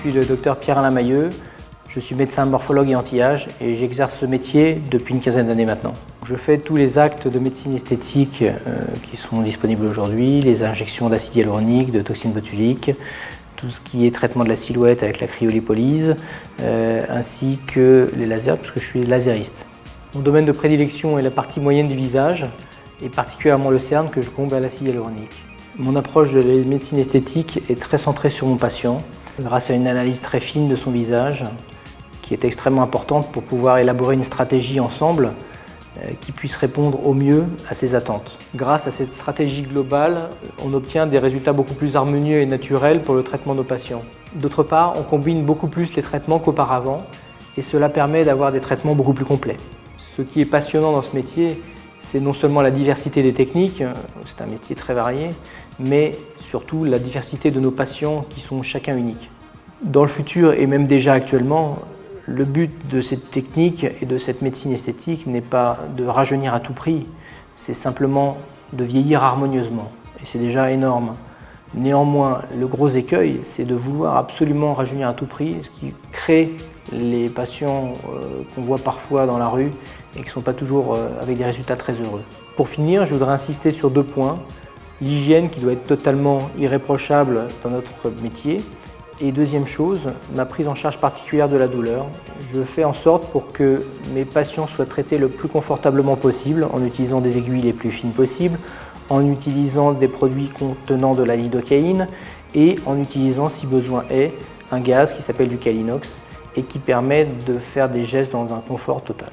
suis le docteur Pierre-Alain Mailleux, je suis médecin morphologue et anti-âge et j'exerce ce métier depuis une quinzaine d'années maintenant. Je fais tous les actes de médecine esthétique qui sont disponibles aujourd'hui, les injections d'acide hyaluronique, de toxine botulique, tout ce qui est traitement de la silhouette avec la cryolipolyse, ainsi que les lasers, puisque je suis lasériste. Mon domaine de prédilection est la partie moyenne du visage, et particulièrement le cerne que je comble à l'acide hyaluronique. Mon approche de la médecine esthétique est très centrée sur mon patient, grâce à une analyse très fine de son visage, qui est extrêmement importante pour pouvoir élaborer une stratégie ensemble qui puisse répondre au mieux à ses attentes. Grâce à cette stratégie globale, on obtient des résultats beaucoup plus harmonieux et naturels pour le traitement de nos patients. D'autre part, on combine beaucoup plus les traitements qu'auparavant et cela permet d'avoir des traitements beaucoup plus complets. Ce qui est passionnant dans ce métier, c'est non seulement la diversité des techniques, c'est un métier très varié, mais surtout la diversité de nos patients qui sont chacun uniques. Dans le futur et même déjà actuellement, le but de cette technique et de cette médecine esthétique n'est pas de rajeunir à tout prix, c'est simplement de vieillir harmonieusement. Et c'est déjà énorme. Néanmoins, le gros écueil, c'est de vouloir absolument rajeunir à tout prix, ce qui crée les patients qu'on voit parfois dans la rue et qui ne sont pas toujours avec des résultats très heureux. Pour finir, je voudrais insister sur 2 points. L'hygiène qui doit être totalement irréprochable dans notre métier. Et deuxième chose, ma prise en charge particulière de la douleur. Je fais en sorte pour que mes patients soient traités le plus confortablement possible en utilisant des aiguilles les plus fines possibles, en utilisant des produits contenant de la lidocaïne et en utilisant, si besoin est, un gaz qui s'appelle du Calinox et qui permet de faire des gestes dans un confort total.